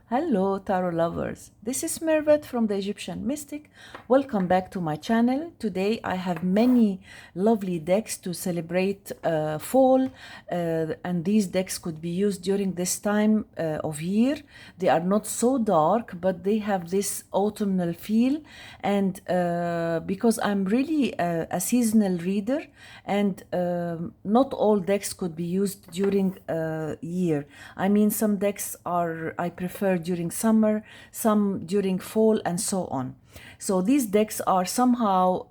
Hello, tarot lovers. This is Mervet from the Egyptian Mystic. Welcome back to my channel. Today I have many lovely decks to celebrate fall, and these decks could be used during this time of year. They are not so dark, but they have this autumnal feel. And because I'm really a seasonal reader, and not all decks could be used during year. I mean, some decks I prefer during summer, some during fall, and so on. So these decks are somehow,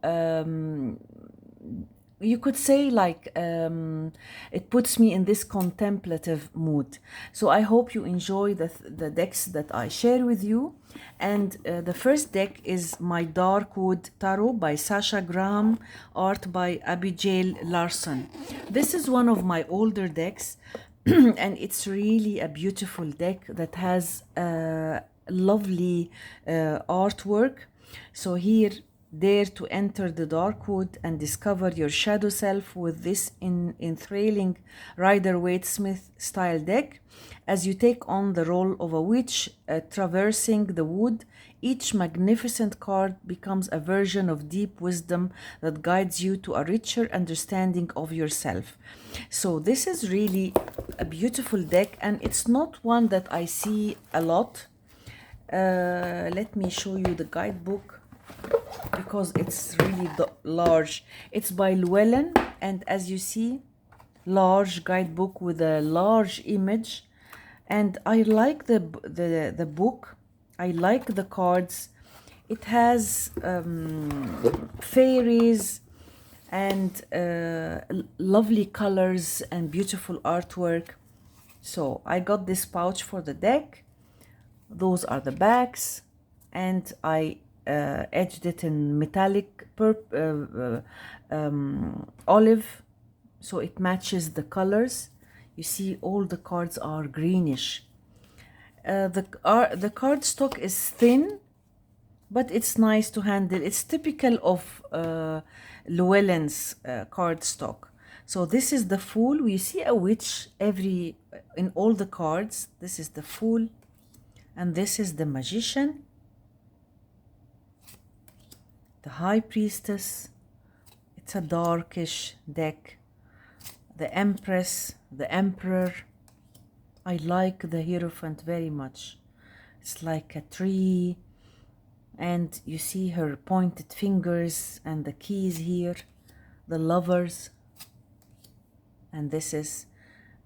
you could say, like, it puts me in this contemplative mood. So I hope you enjoy the decks that I share with you. And the first deck is my Darkwood Tarot by Sasha Graham, art by Abigail Larson. This is one of my older decks. And it's really a beautiful deck that has lovely artwork. So here, dare to enter the Darkwood and discover your shadow self with this enthralling Rider-Waite-Smith style deck. As you take on the role of a witch traversing the wood, each magnificent card becomes a version of deep wisdom that guides you to a richer understanding of yourself. So this is really a beautiful deck, and it's not one that I see a lot. Let me show you the guidebook because it's really large. It's by Llewellyn, and as you see, large guidebook with a large image. And I like the book. I like the cards. It has fairies and lovely colors and beautiful artwork. So I got this pouch for the deck. Those are the backs, and I edged it in metallic olive, so it matches the colors. You see, all the cards are greenish. The card stock is thin, but it's nice to handle. It's typical of Llewellyn's card stock. So this is the Fool. We see a witch in all the cards. This is the Fool, and this is the Magician, the High Priestess. It's a darkish deck. The Empress, the Emperor. I like the Hierophant very much. It's like a tree, and you see her pointed fingers and the keys here. The Lovers, and this is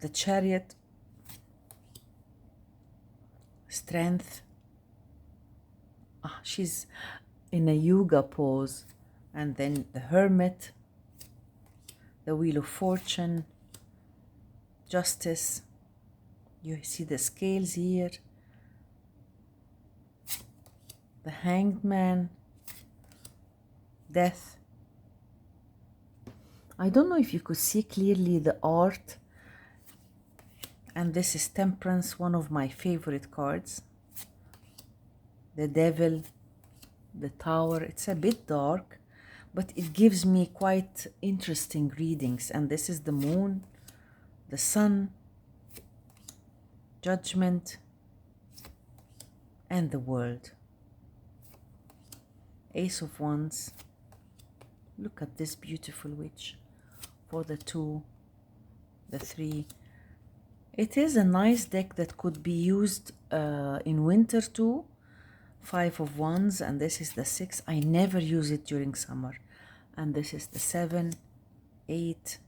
the Chariot. Strength. She's in a yoga pose. And then the Hermit, the Wheel of Fortune, Justice. You see the scales here. The Hanged Man, Death. I don't know if you could see clearly the art. And this is Temperance, one of my favorite cards. The Devil, the Tower. It's a bit dark, but it gives me quite interesting readings. And this is the Moon, the Sun, Judgment, and the World. Ace of Wands. Look at this beautiful witch for the 2, the 3. It is a nice deck that could be used in winter too. 5 of Wands, and this is the 6. I never use it during summer. And this is the 7, 8,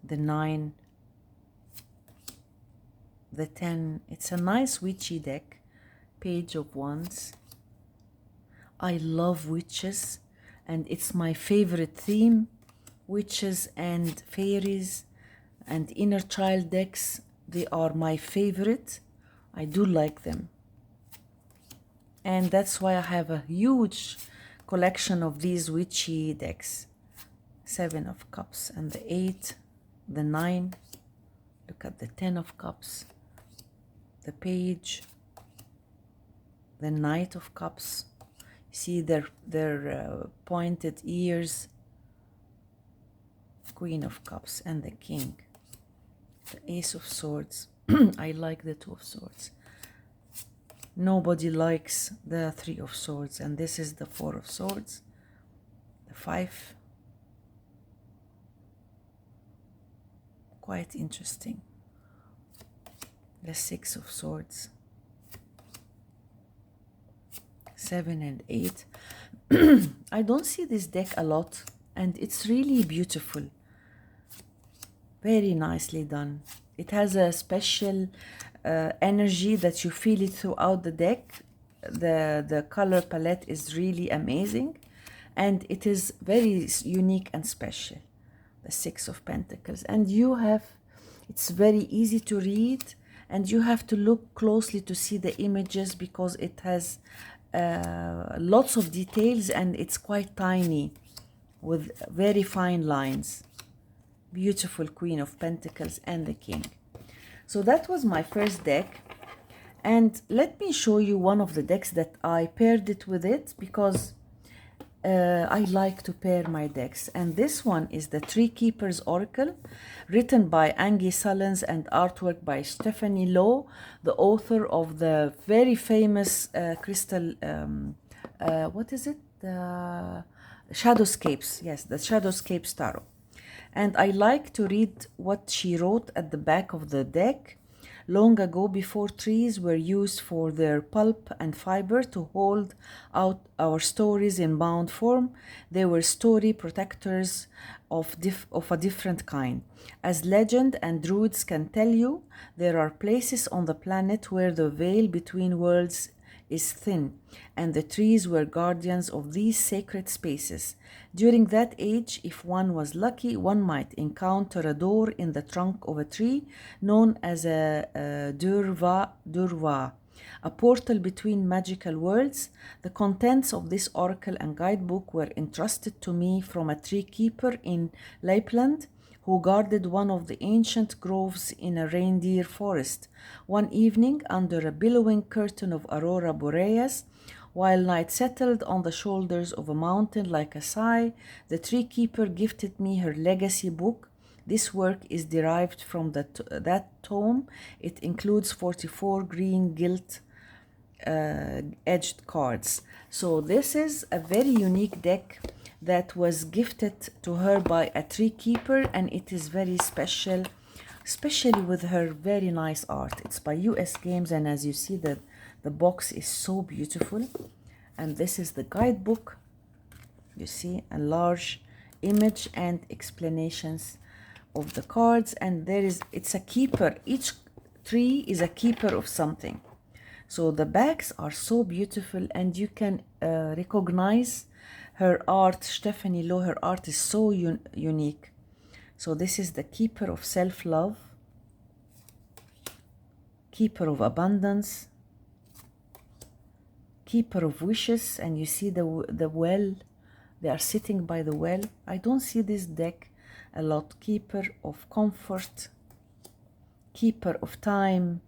the 9, the 10. It's a nice witchy deck. Page of Wands. I love witches, and it's my favorite theme. Witches and fairies and inner child decks, they are my favorite. I do like them. And that's why I have a huge collection of these witchy decks. 7 of Cups and the 8, the 9. Look at the 10 of Cups, the Page, the Knight of Cups. See their pointed ears. Queen of Cups and the King. The Ace of Swords. I like the 2 of Swords. Nobody likes the Three of Swords, and this is the Four of Swords, the Five. Quite interesting. The Six of Swords, 7 and 8. I don't see this deck a lot, and it's really beautiful. Very nicely done. It has a special energy that you feel it throughout the deck. The color palette is really amazing, and it is very unique and special. The Six of Pentacles, and you have, it's very easy to read, and you have to look closely to see the images because it has lots of details, and it's quite tiny with very fine lines. Beautiful Queen of Pentacles and the King. So that was my first deck, and let me show you one of the decks that I paired it with it, because I like to pair my decks. And this one is the Treekeepers Oracle, written by Angie Sullins and artwork by Stephanie Lowe, the author of the very famous crystal, what is it? The Shadowscapes. Yes, the Shadowscapes Tarot. And I like to read what she wrote at the back of the deck. Long ago, before trees were used for their pulp and fiber to hold out our stories in bound form, they were story protectors of a different kind. As legend and druids can tell you, there are places on the planet where the veil between worlds is thin, and the trees were guardians of these sacred spaces. During that age, if one was lucky, one might encounter a door in the trunk of a tree known as a durva, a portal between magical worlds. The contents of this oracle and guidebook were entrusted to me from a tree keeper in Lapland, who guarded one of the ancient groves in a reindeer forest. One evening, under a billowing curtain of aurora boreas, while night settled on the shoulders of a mountain like a sigh, the tree keeper gifted me her legacy book. This work is derived from that tome. It includes 44 green gilt edged cards. So this is a very unique deck that was gifted to her by a tree keeper, and it is very special, especially with her very nice art. It's by US Games, and as you see, the box is so beautiful. And this is the guidebook. You see a large image and explanations of the cards, and it's a keeper. Each tree is a keeper of something. So the backs are so beautiful, and you can recognize her art. Stephanie Lowe, her art is so unique. So this is the keeper of self-love, keeper of abundance, keeper of wishes, and you see the well. They are sitting by the well. I don't see this deck a lot. Keeper of comfort, keeper of time,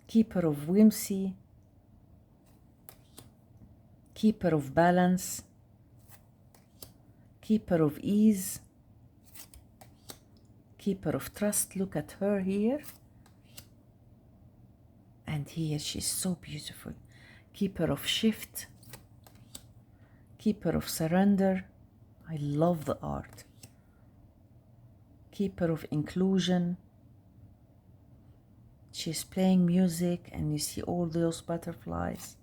keeper of whimsy, keeper of balance, keeper of ease, keeper of trust. Look at her here. And here she's so beautiful. Keeper of shift, keeper of surrender. I love the art. Keeper of inclusion. She's playing music, and you see all those butterflies.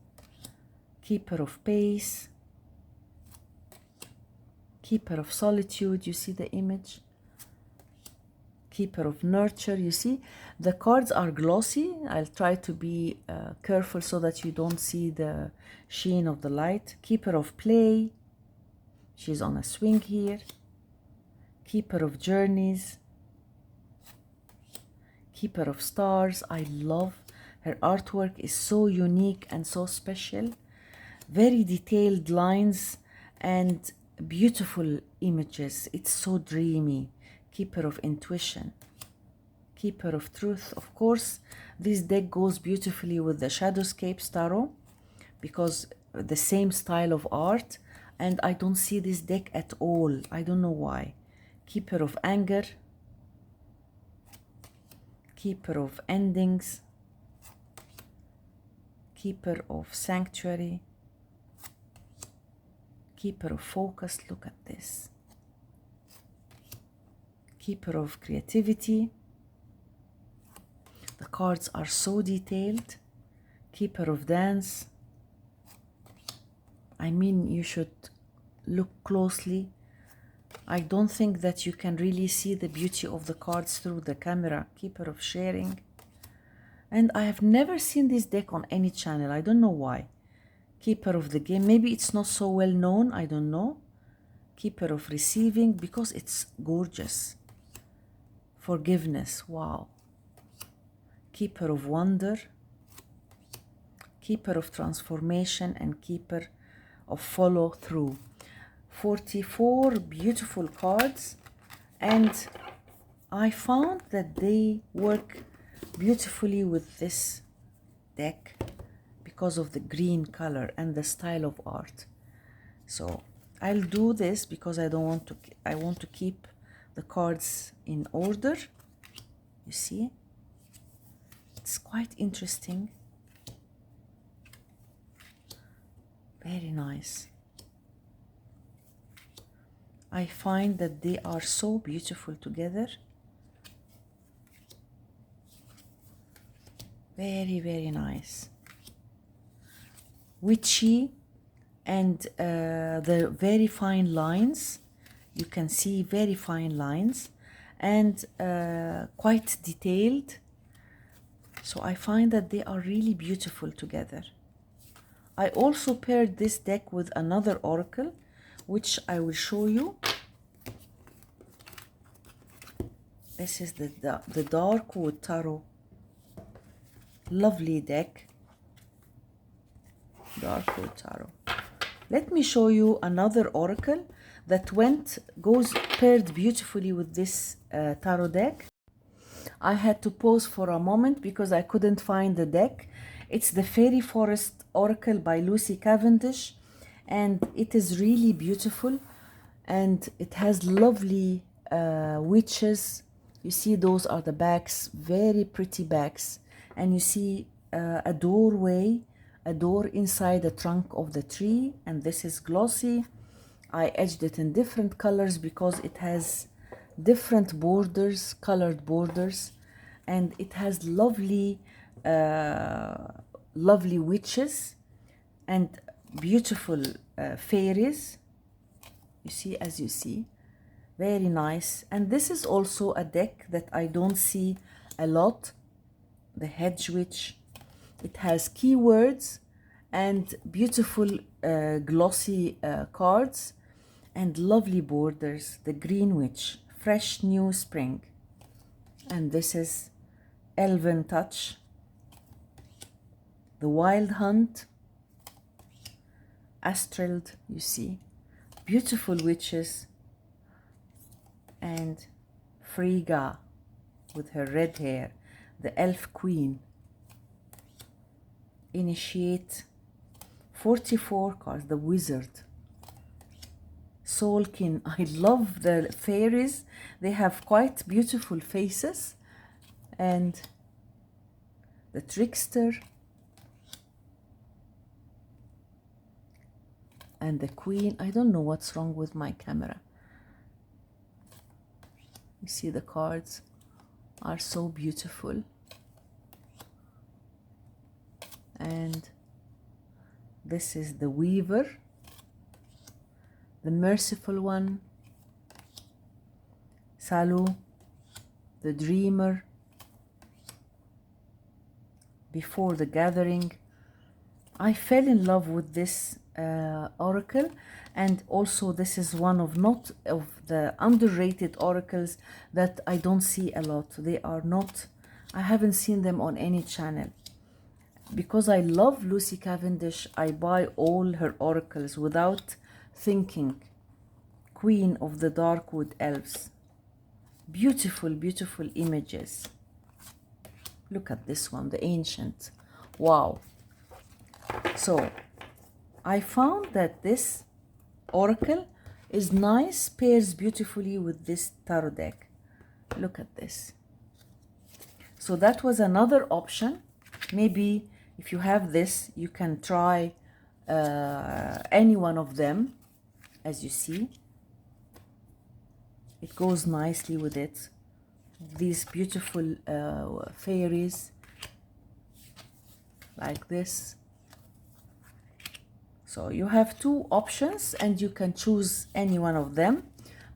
Keeper of pace, keeper of solitude. You see the image. Keeper of nurture. You see the cards are glossy. I'll try to be careful so that you don't see the sheen of the light. Keeper of play. She's on a swing here. Keeper of journeys, keeper of stars. I love her artwork, is so unique and so special. Very detailed lines and beautiful images. It's so dreamy. Keeper of intuition, keeper of truth. Of course, this deck goes beautifully with the Shadowscapes Tarot because the same style of art, and I don't see this deck at all. I don't know why. Keeper of anger, keeper of endings, Keeper of Sanctuary, Keeper of Focus, look at this. Keeper of Creativity. The cards are so detailed. Keeper of Dance. I mean, you should look closely. I don't think that you can really see the beauty of the cards through the camera. Keeper of Sharing. And I have never seen this deck on any channel. I don't know why. Keeper of the Game. Maybe it's not so well known. I don't know. Keeper of Receiving, because it's gorgeous. Forgiveness. Wow. Keeper of Wonder. Keeper of Transformation, and Keeper of Follow Through. 44 beautiful cards, and I found that they work beautifully with this deck because of the green color and the style of art. So I'll do this because I want to keep the cards in order. You see, it's quite interesting. Very nice. I find that they are so beautiful together. Very, very nice. Witchy, and the very fine lines. You can see very fine lines, and quite detailed. So I find that they are really beautiful together. I also paired this deck with another oracle, which I will show you. This is the Darkwood Tarot. Lovely deck. Darkwood Tarot. Let me show you another oracle that goes paired beautifully with this tarot deck. I had to pause for a moment because I couldn't find the deck. It's the Fairy Forest Oracle by Lucy Cavendish, and it is really beautiful, and it has lovely witches. You see, those are the backs, very pretty backs, and you see a doorway, a door inside the trunk of the tree, and this is glossy. I edged it in different colors because it has different borders, colored borders, and it has lovely lovely witches and beautiful fairies. You see, as you see, very nice. And this is also a deck that I don't see a lot, the Hedge Witch. It has keywords and beautiful glossy cards and lovely borders. The Green Witch, Fresh New Spring. And this is Elven Touch. The Wild Hunt, Astrald, you see, beautiful witches, and Frigga with her red hair, the Elf Queen. Initiate, 44 cards, the Wizard. Soulkin, I love the fairies. They have quite beautiful faces. And the Trickster. And the Queen. I don't know what's wrong with my camera. You see, the cards are so beautiful. And this is the Weaver, the Merciful One, Salu, the Dreamer, Before the Gathering. I fell in love with this oracle, and also this is one of not of the underrated oracles that I don't see a lot. They are not, I haven't seen them on any channel. Because I love Lucy Cavendish, I buy all her oracles without thinking. Queen of the Darkwood Elves. Beautiful, beautiful images. Look at this one, the Ancient. Wow. So I found that this oracle is nice, pairs beautifully with this tarot deck. Look at this. So that was another option. Maybe If you have this, you can try any one of them. As you see, it goes nicely with it. These beautiful fairies like this. So you have two options and you can choose any one of them,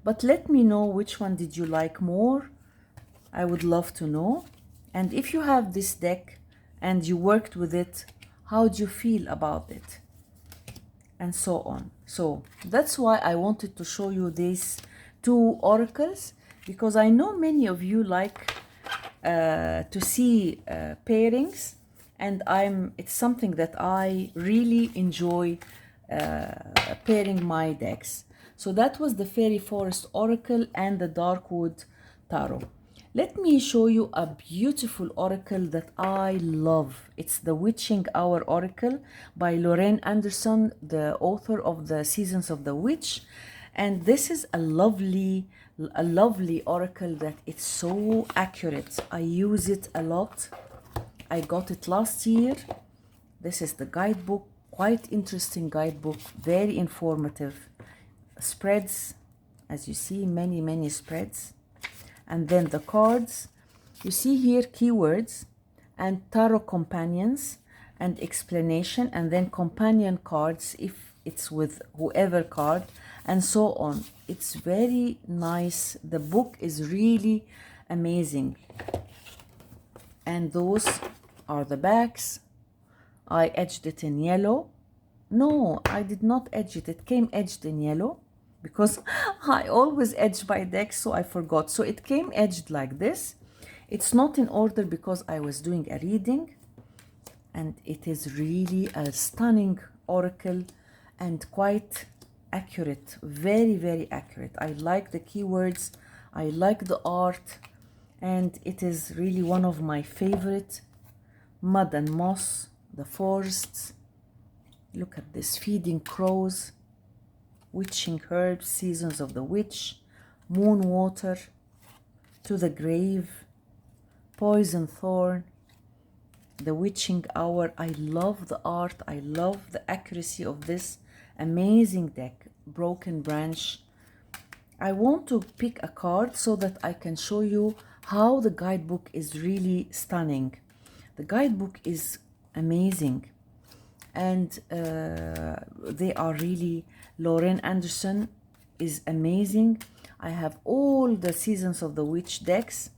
but let me know which one did you like more. I would love to know. And if you have this deck and you worked with it, how do you feel about it, and so on. So that's why I wanted to show you these two oracles, because I know many of you like to see pairings, and it's something that I really enjoy pairing my decks. So that was the Fairy Forest Oracle and the Darkwood Tarot. Let me show you a beautiful oracle that I love. It's the Witching Hour Oracle by Lorraine Anderson, the author of the Seasons of the Witch. And this is a lovely oracle that it's so accurate. I use it a lot. I got it last year. This is the guidebook, quite interesting guidebook, very informative. Spreads, as you see, many spreads. And then the cards, you see here keywords and tarot companions and explanation, and then companion cards if it's with whoever card, and so on. It's very nice. The book is really amazing. And those are the backs. I edged it in yellow. No, I did not edge it. It came edged in yellow, because I always edge my deck, so I forgot. So it came edged like this. It's not in order because I was doing a reading, and it is really a stunning oracle and quite accurate, very accurate. I like the keywords, I like the art, and it is really one of my favorite. Mud and moss, the forests. Look at this, feeding crows, witching herbs, seasons of the witch, moon water, to the grave, poison thorn, the witching hour. I love the art. I love the accuracy of this amazing deck. Broken branch. I want to pick a card so that I can show you how the guidebook is really stunning. The guidebook is amazing, and they are really, Lorraine Anderson is amazing. I have all the Seasons of the Witch decks,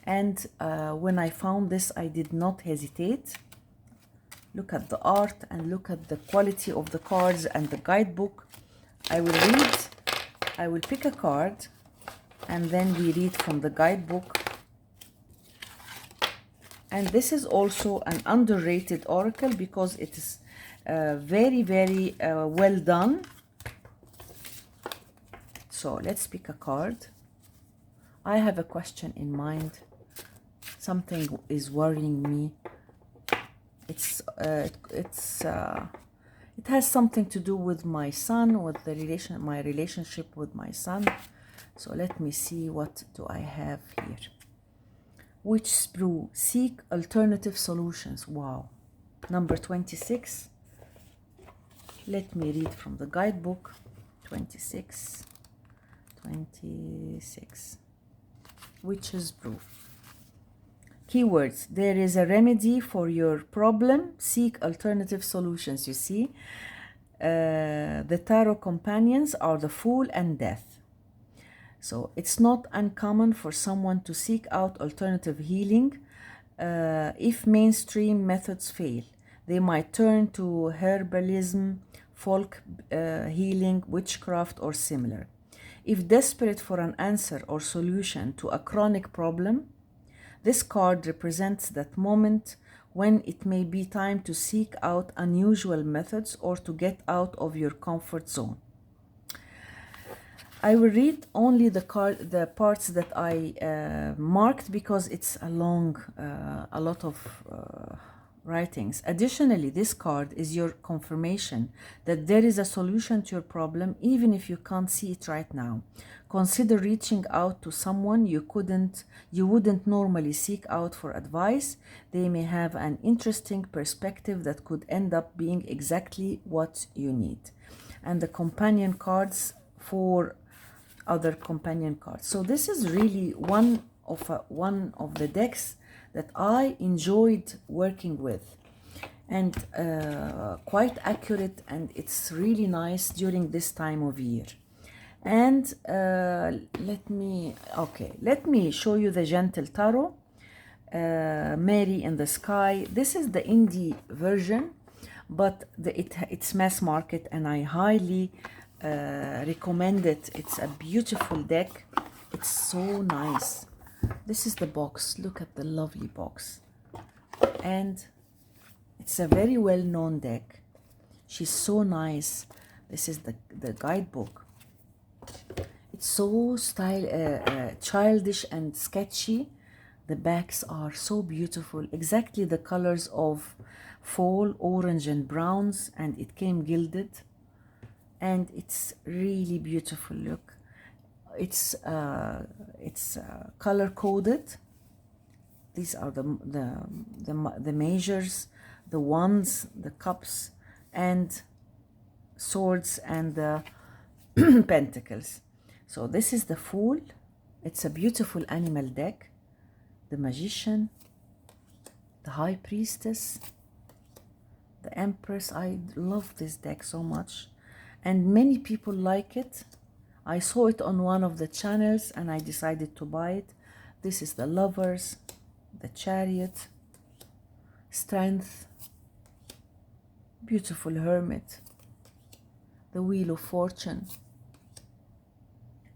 and when I found this, I did not hesitate. Look at the art and look at the quality of the cards and the guidebook. I will read, I will pick a card, and then we read from the guidebook. And this is also an underrated oracle because it is very well done. So let's pick a card. I have a question in mind. Something is worrying me. It has something to do with my son, with my relationship with my son. So let me see, what do I have here? Witch Sprue, seek alternative solutions. Wow. Number 26. Let me read from the guidebook. 26. Witch's Brew. Keywords. There is a remedy for your problem. Seek alternative solutions. You see, the tarot companions are the Fool and Death. So it's not uncommon for someone to seek out alternative healing. If mainstream methods fail, they might turn to herbalism, folk healing, witchcraft, or similar. If desperate for an answer or solution to a chronic problem, this card represents that moment when it may be time to seek out unusual methods or to get out of your comfort zone. I will read only the parts that I marked because it's a lot of writings. Additionally, this card is your confirmation that there is a solution to your problem, even if you can't see it right now. Consider reaching out to someone you wouldn't normally seek out for advice. They may have an interesting perspective that could end up being exactly what you need. And the companion cards, for other companion cards. So this is really one of the decks that I enjoyed working with, and quite accurate, and it's really nice during this time of year. And let me show you the Gentle Tarot, Mary in the Sky. This is the indie version, but it's mass market, and I highly recommend it. It's a beautiful deck. It's so nice. This is the box. Look at the lovely box. And it's a very well-known deck. She's so nice. This is the guidebook. It's so childish and sketchy. The backs are so beautiful. Exactly the colors of fall, orange and browns, and it came gilded. And it's really beautiful. Look, it's color coded. These are the measures, the wands, the cups, and swords, and the pentacles. So this is the Fool. It's a beautiful animal deck. The Magician, the High Priestess, the Empress. I love this deck so much, and many people like it. I saw it on one of the channels and I decided to buy it. This is the Lovers, the Chariot, Strength, beautiful Hermit, the Wheel of Fortune,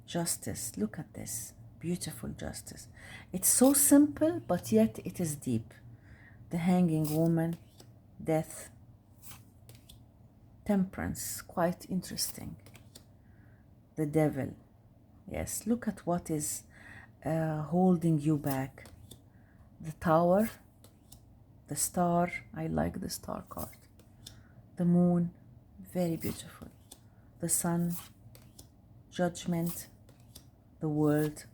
Justice. Look at this, beautiful Justice. It's so simple, but yet it is deep. The Hanging Woman, Death, Temperance, quite interesting. The Devil. Yes, look at what is holding you back. The Tower, the Star. I like the Star card. The Moon, very beautiful. The Sun, Judgment, the World,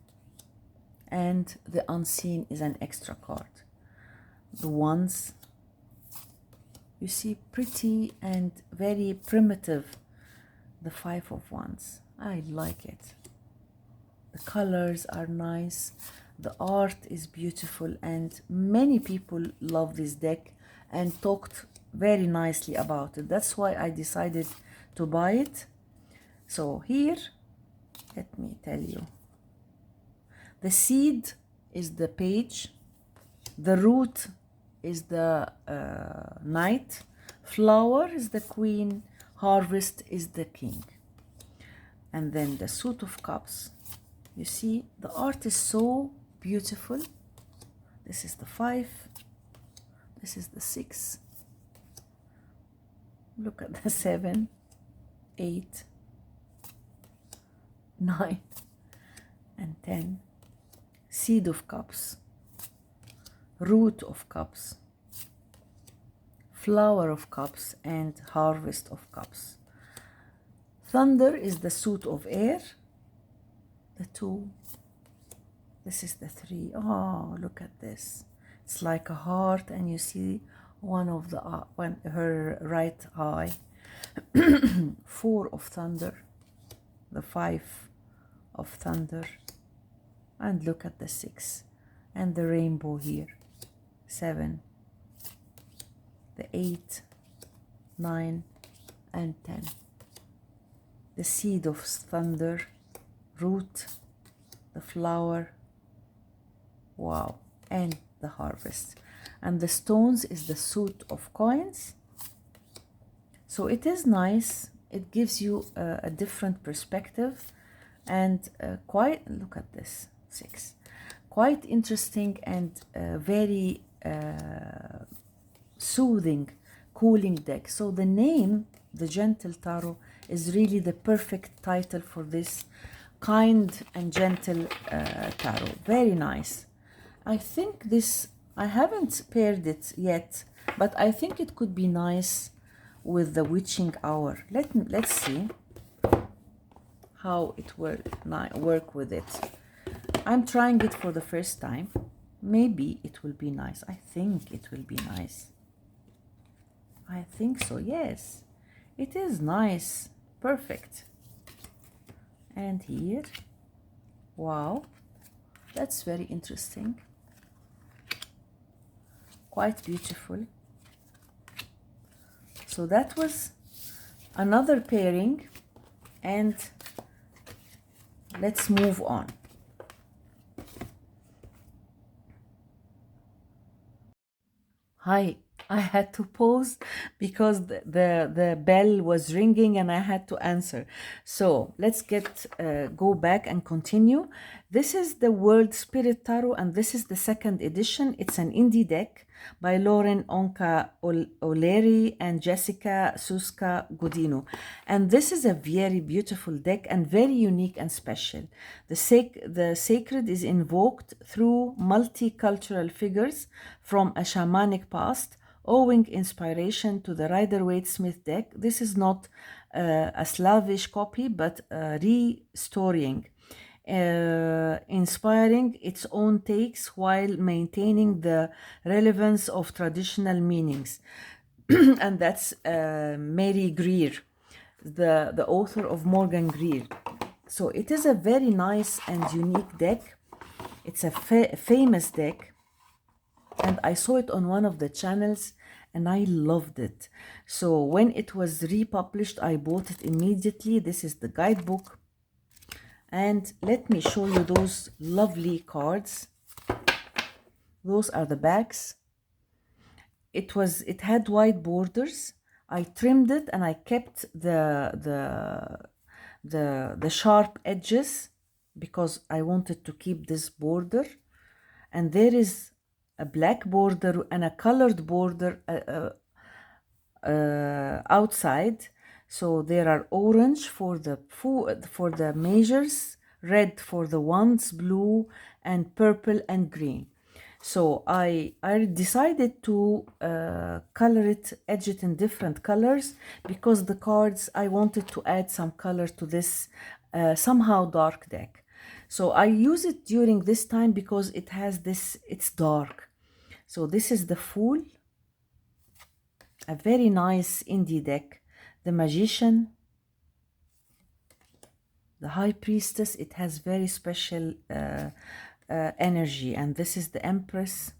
and the Unseen is an extra card. The Wands, you see, pretty and very primitive. The Five of Wands. I like it. The colors are nice. The art is beautiful, and many people love this deck and talked very nicely about it. That's why I decided to buy it. So here, let me tell you. The Seed is the Page. The Root is the Knight. Flower is the Queen. Harvest is the King. And then the Suit of Cups. You see, the art is so beautiful. This is the 5. This is the 6. Look at the 7, 8, 9, and 10. Seed of Cups. Root of Cups. Flower of Cups, and Harvest of Cups. Thunder is the Suit of Air. The 2. This is the 3. Oh, look at this. It's like a heart, and you see her right eye. 4 of Thunder. The 5 of Thunder. And look at the 6. And the rainbow here. 7. The 8, 9, and 10. The Seed of Thunder, Root, the Flower, wow, and the Harvest. And the stones is the Suit of Coins. So it is nice. It gives you a different perspective, and quite, look at this, 6. Quite interesting and very soothing, cooling deck. So the name, the Gentle Tarot, is really the perfect title for this kind and gentle tarot. Very nice. I think this, I haven't paired it yet, but I think it could be nice with the witching hour. Let's see how it will work with it. I'm trying it for the first time. Maybe it will be nice. I think it will be nice. I think so, yes. It is nice. Perfect. And here, wow, that's very interesting. Quite beautiful. So that was another pairing, and let's move on. Hi, I had to pause because the bell was ringing and I had to answer. So let's go back and continue. This is the World Spirit Tarot, and this is the second edition. It's an indie deck by Lauren Onka O'Leary and Jessica Suska Godino. And this is a very beautiful deck and very unique and special. The sacred is invoked through multicultural figures from a shamanic past, owing inspiration to the Rider-Waite-Smith deck. This is not a Slavish copy, but restoring, inspiring its own takes while maintaining the relevance of traditional meanings. And that's Mary Greer, the author of Morgan Greer. So it is a very nice and unique deck. It's a famous deck, and I saw it on one of the channels and I loved it. So when it was republished, I bought it immediately. This is the guidebook. And let me show you those lovely cards. Those are the backs. It had white borders. I trimmed it and I kept the sharp edges because I wanted to keep this border. And there is a black border and a colored border outside. So there are orange for the measures, red for the wands, blue and purple and green. So I decided to edge it in different colors because the cards, I wanted to add some color to this somehow dark deck. So I use it during this time because it has this, it's dark. So this is the Fool, a very nice indie deck. The Magician, the High Priestess, it has very special energy. And this is the Empress,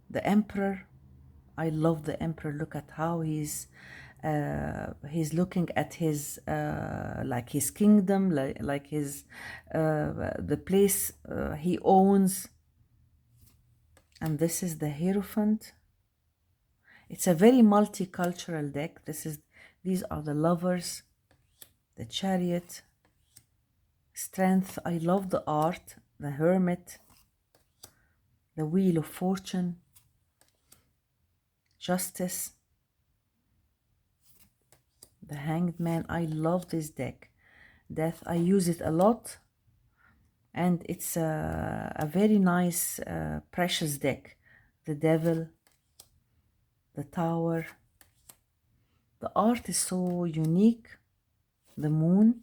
the Emperor. I love the Emperor. Look at how he's looking at his like his kingdom, like his the place he owns. And this is the Hierophant. It's a very multicultural deck. These are the Lovers, the Chariot, Strength. I love the art, the Hermit, the Wheel of Fortune, Justice, the Hanged Man. I love this deck. Death, I use it a lot, and it's a very nice precious deck. The Devil, the Tower. The art is so unique. The Moon,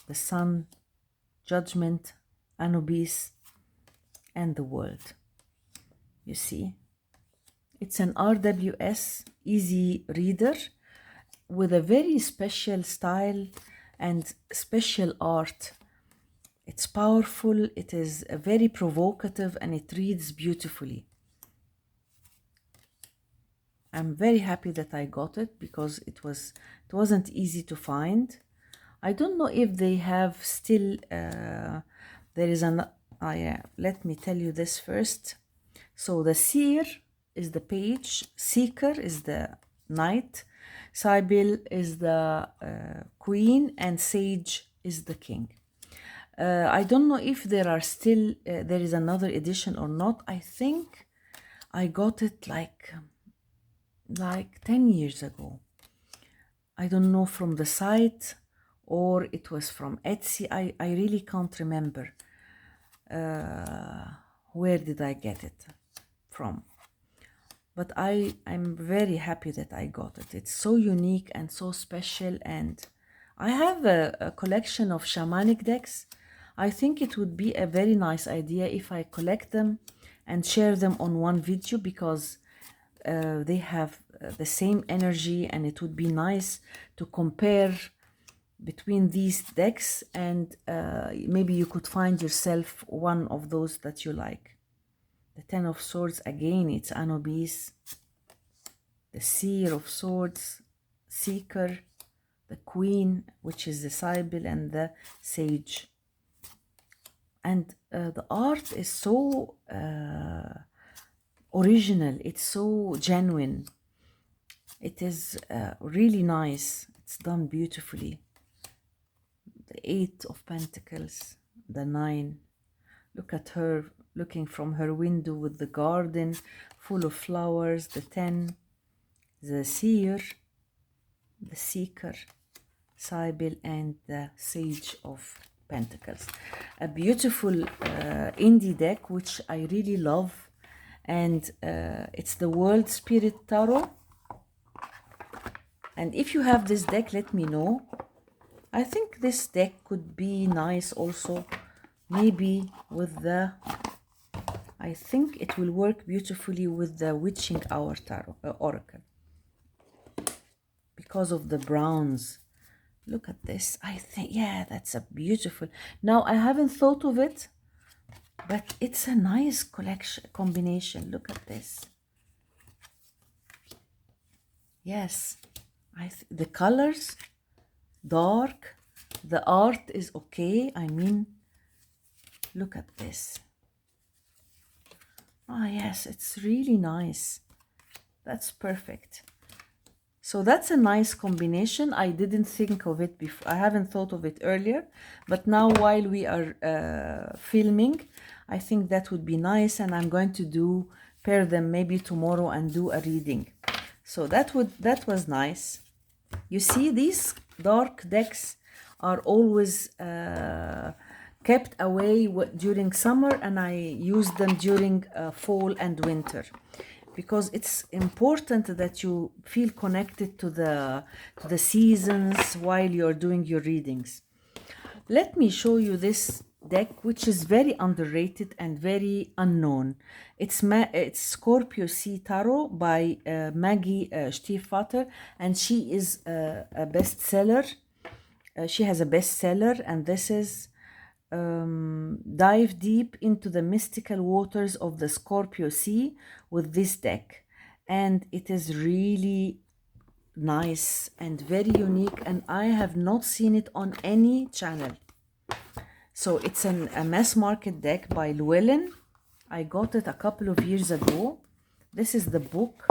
the Sun, Judgment, Anubis, and the World. You see, it's an RWS easy reader with a very special style and special art. It's powerful, it is very provocative, and it reads beautifully. I'm very happy that I got it because it wasn't easy to find. I don't know if they have still, there is an, let me tell you this first. So the Seer is the page, Seeker is the knight, Sibyl is the queen, and Sage is the king. I don't know if there are still, there is another edition or not. I think I got it like 10 years ago. I don't know, from the site or it was from Etsy. I really can't remember where did I get it from. but I'm very happy that I got it. It's so unique and so special, and I have a collection of shamanic decks. I think it would be a very nice idea if I collect them and share them on one video, because they have the same energy, and it would be nice to compare between these decks, and maybe you could find yourself one of those that you like. The Ten of Swords, again, it's Anubis, the Seer of Swords, Seeker, the Queen, which is the Sibyl, and the Sage. And the art is so original, it's so genuine. It is really nice. It's done beautifully. The Eight of Pentacles, the Nine. Look at her looking from her window with the garden full of flowers. The 10, the Seer, the Seeker, Sibyl, and the Sage of Pentacles. A beautiful indie deck which I really love, and it's the World Spirit Tarot. And if you have this deck, let me know. I think this deck could be nice also, maybe with the, I think it will work beautifully with the Witching Hour Tarot Oracle, because of the browns. Look at this. I think, yeah, that's a beautiful. Now, I haven't thought of it, but it's a nice collection combination. Look at this. Yes, the colors, dark, the art is okay. I mean, look at this. Ah, yes, it's really nice. That's perfect. So that's a nice combination. I didn't think of it before. I haven't thought of it earlier, but now while we are filming, I think that would be nice, and I'm going to pair them maybe tomorrow and do a reading. So that was nice. You see, these dark decks are always kept away during summer, and I use them during fall and winter, because it's important that you feel connected to the seasons while you're doing your readings. Let me show you this deck, which is very underrated and very unknown. It's Scorpio Sea Tarot by Maggie Stiefvater, and she is a bestseller. She has a bestseller, and this is dive deep into the mystical waters of the Scorpio Sea with this deck. And it is really nice and very unique, and I have not seen it on any channel. So it's a mass market deck by Llewellyn. I got it a couple of years ago. This is the book,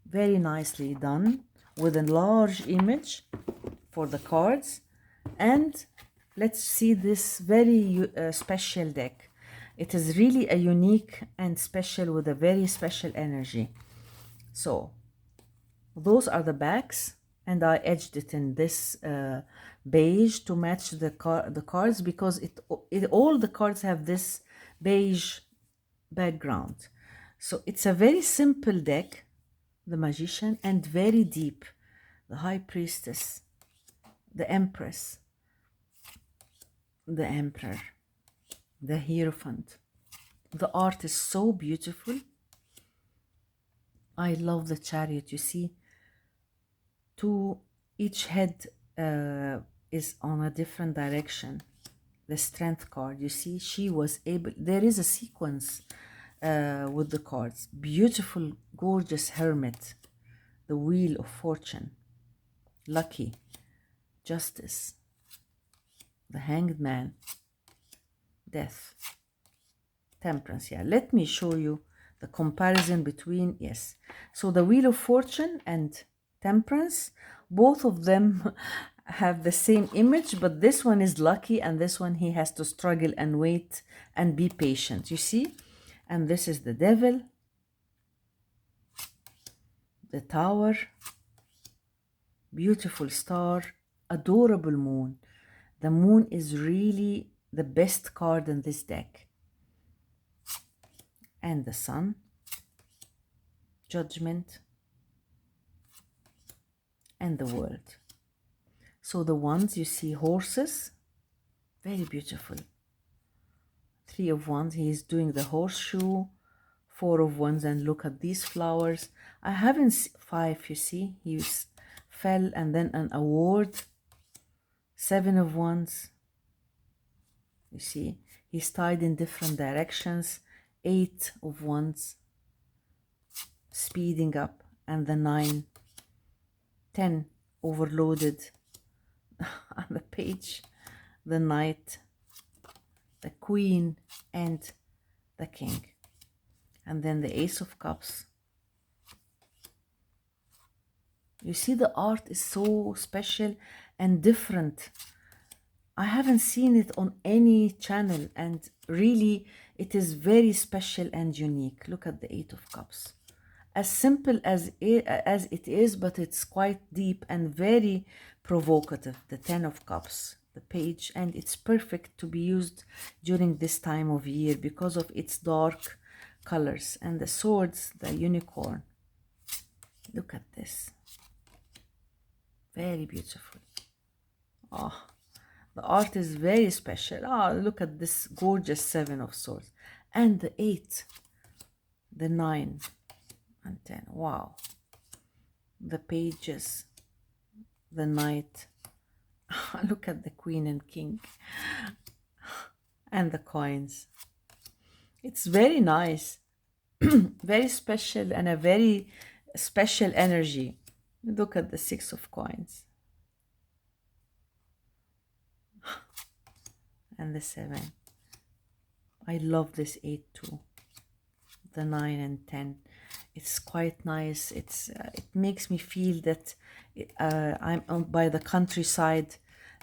very nicely done, with a large image for the cards. And let's see this very special deck. It is really a unique and special, with a very special energy. So those are the backs, and I edged it in this beige to match the cards, because all the cards have this beige background. So it's a very simple deck, the Magician, and very deep. The High Priestess, the Empress, the Emperor, the Hierophant. The art is so beautiful. I love the Chariot. You see, each head is on a different direction. The Strength card, you see, she was able, there is a sequence with the cards. Beautiful, gorgeous Hermit, the Wheel of Fortune, Lucky, Justice, the Hanged Man, Death, Temperance. Yeah, let me show you the comparison between, yes. So the Wheel of Fortune and Temperance, both of them have the same image, but this one is lucky, and this one he has to struggle and wait and be patient, you see. And this is the Devil, the Tower, beautiful star, adorable moon. The moon is really the best card in this deck. And the Sun, Judgment, and the World. So the Wands, you see horses, very beautiful. Three of Wands, he is doing the horseshoe. Four of Wands, and look at these flowers. I haven't five, you see, he fell, and then an award. Seven of Wands, you see, he's tied in different directions. Eight of Wands, speeding up, and the 9. 10, overloaded. On the page, the Knight, the Queen, and the King. And then the Ace of Cups. You see, the art is so special and different. I haven't seen it on any channel, and really it is very special and unique. Look at the Eight of Cups. As simple as it is, but it's quite deep and very provocative. The 10 of Cups, the page, and it's perfect to be used during this time of year because of its dark colors. And the swords, the unicorn. Look at this. Very beautiful. Oh, the art is very special. Oh, look at this gorgeous 7 of Swords. And the 8, the 9, and 10. Wow. The pages, the Knight. Look at the Queen and King. And the coins. It's very nice. Very special, and a very special energy. Look at the 6 of Coins. And the 7. I love this 8 too. The 9 and 10. It's quite nice. It makes me feel that I'm by the countryside,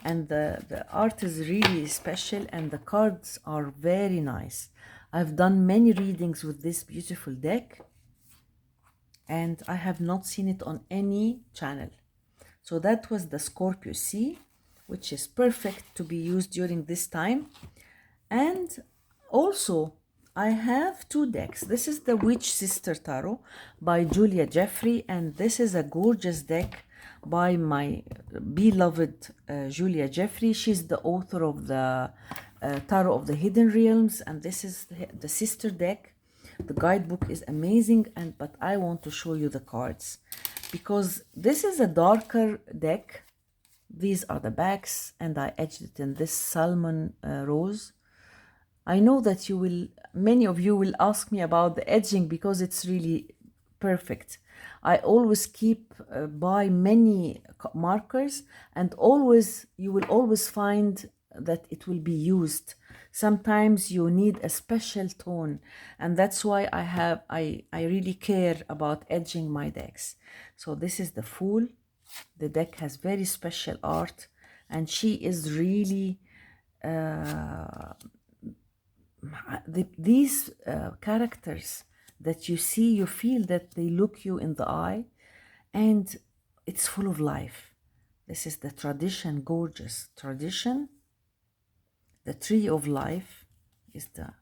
and the art is really special, and the cards are very nice. I've done many readings with this beautiful deck, and I have not seen it on any channel. So that was the Scorpio C, which is perfect to be used during this time. And also, I have 2 decks. This is the Witch Sister Tarot by Julia Jeffrey, and this is a gorgeous deck by my beloved Julia Jeffrey. She's the author of the Tarot of the Hidden Realms, and this is the sister deck. The guidebook is amazing, but I want to show you the cards because this is a darker deck. These are the backs, and I edged it in this salmon rose. I know that many of you will ask me about the edging because it's really perfect. I always keep by many markers, and you will always find that it will be used. Sometimes you need a special tone, and that's why I really care about edging my decks. So this is the Fool. The deck has very special art, and she is really these characters that you see, you feel that they look you in the eye, and it's full of life. This is the Tradition, gorgeous Tradition. The Tree of Life is the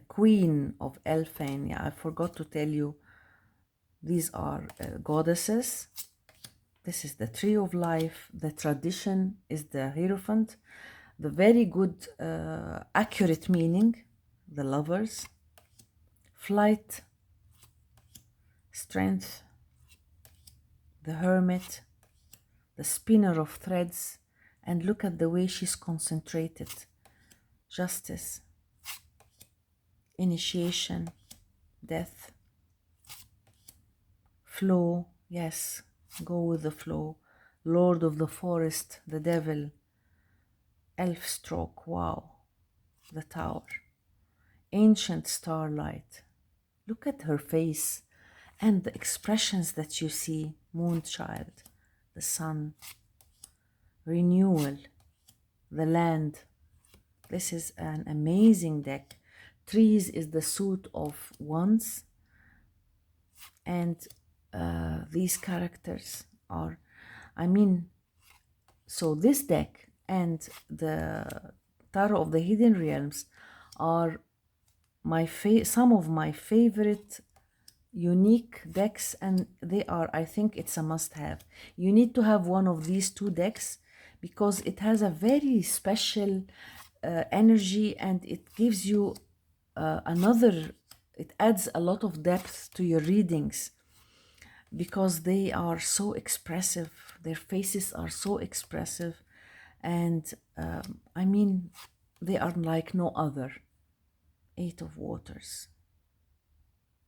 Queen of Elfane. Yeah, I forgot to tell you, these are goddesses. This is the Tree of Life. The Tradition is the Hierophant. The very good, accurate meaning, the Lovers. Flight, Strength, the Hermit, the Spinner of Threads, and look at the way she's concentrated. Justice, Initiation, Death, Flow, yes, go with the flow. Lord of the Forest, the Devil, Elf Stroke, wow, the Tower, Ancient Starlight. Look at her face and the expressions that you see. Moonchild, the Sun, Renewal, the Land. This is an amazing deck. Trees is the suit of Wands, and these characters are, so this deck and the Tarot of the Hidden Realms are some of my favorite unique decks, and they are, I think it's a must-have. You need to have one of these two decks because it has a very special energy, and it gives you it adds a lot of depth to your readings because they are so expressive. Their faces are so expressive, and I mean, they are like no other. Eight of Waters.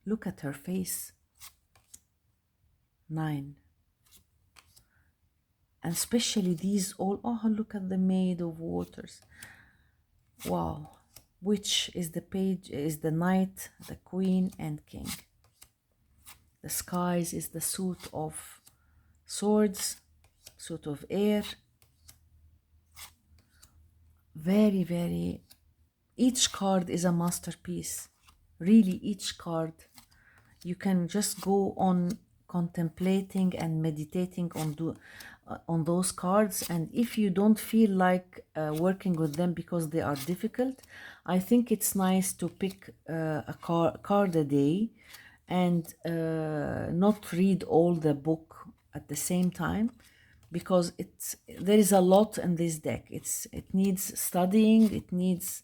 Look at her face. 9. And especially these all, oh, look at the Maid of Waters. Wow. Which is the page, is the Knight, the Queen, and King. The Skies is the suit of swords, suit of air. Very, very, each card is a masterpiece. Really, each card. You can just go on contemplating and meditating on those cards, and if you don't feel like working with them because they are difficult, I think it's nice to pick a card a day and not read all the book at the same time, because there is a lot in this deck. It needs studying, it needs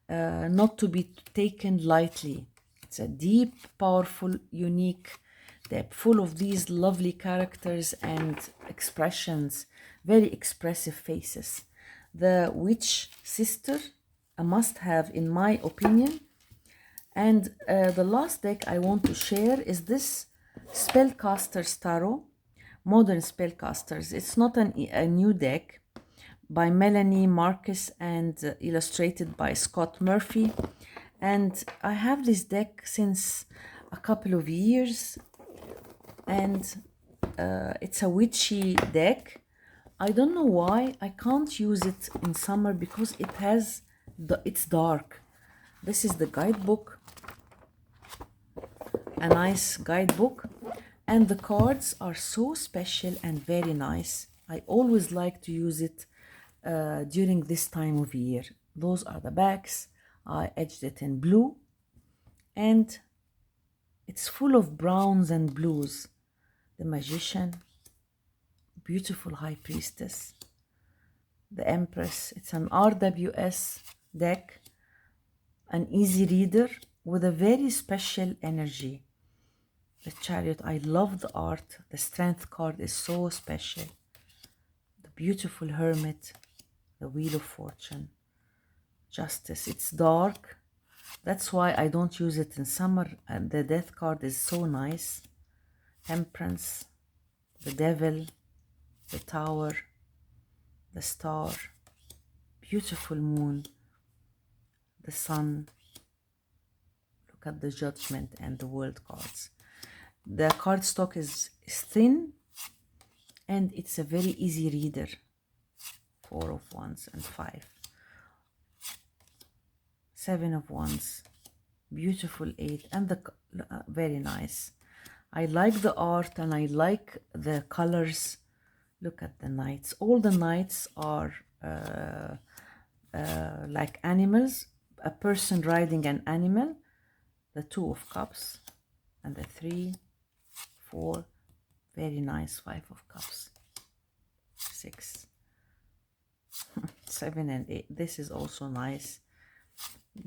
not to be taken lightly. It's a deep, powerful, unique deck, full of these lovely characters and expressions, very expressive faces. The Witch Sister, a must-have in my opinion. And the last deck I want to share is this Spellcaster's Tarot, Modern Spellcasters. It's not a new deck, by Melanie Marcus and illustrated by Scott Murphy. And I have this deck since a couple of years, and it's a witchy deck. I don't know why I can't use it in summer because it's dark. This is the guidebook, a nice guidebook, and the cards are so special and very nice. I always like to use it during this time of year. Those are the backs. I edged it in blue, and it's full of browns and blues. The Magician, beautiful High Priestess, the Empress. It's an RWS deck, an easy reader with a very special energy. The Chariot, I love the art. The Strength card is so special. The beautiful Hermit, the Wheel of Fortune, Justice. It's dark. That's why I don't use it in summer. And the Death card is so nice. Temperance, the Devil, the Tower, the Star, beautiful Moon, the Sun. Look at the Judgment and the World cards. The cardstock is thin, and it's a very easy reader. 4 of Wands and 5. 7 of Wands, beautiful 8, and the very nice. I like the art and I like the colors. Look at the Knights. All the Knights are like animals, a person riding an animal. The 2 of Cups and the 3, 4, very nice. 5 of Cups, 6, 7 and 8. This is also nice.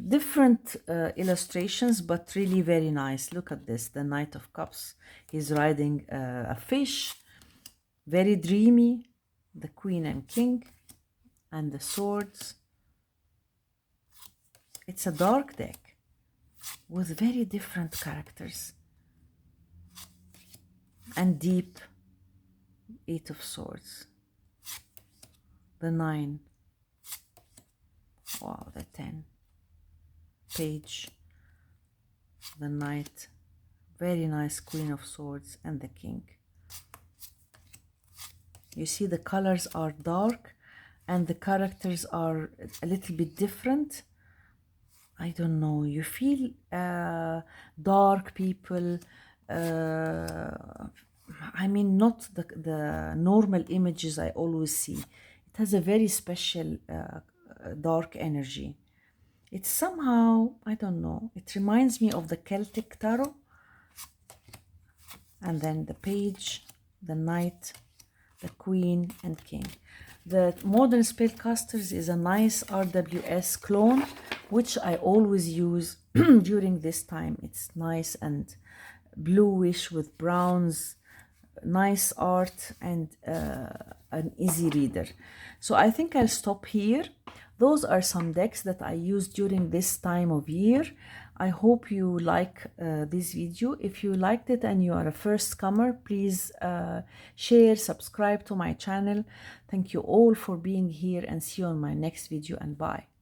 Different illustrations, but really very nice. Look at this, the Knight of Cups. He's riding a fish, very dreamy. The Queen and King and the Swords. It's a dark deck with very different characters and deep. 8 of Swords, the 9, wow, the 10, Page, the Knight, very nice, Queen of Swords, and the King. You see the colors are dark and the characters are a little bit different. I don't know, you feel dark people, I mean, not the normal images I always see. It has a very special dark energy. It's somehow, I don't know, it reminds me of the Celtic tarot. and then the page, the knight, the queen, and king. The Modern Spellcasters is a nice RWS clone, which I always use during this time. It's nice and bluish with browns, nice art, and an easy reader. So I think I'll stop here. Those are some decks that I use during this time of year. I hope you like this video. If you liked it and you are a first comer, please share, subscribe to my channel. Thank you all for being here, and see you on my next video, and bye.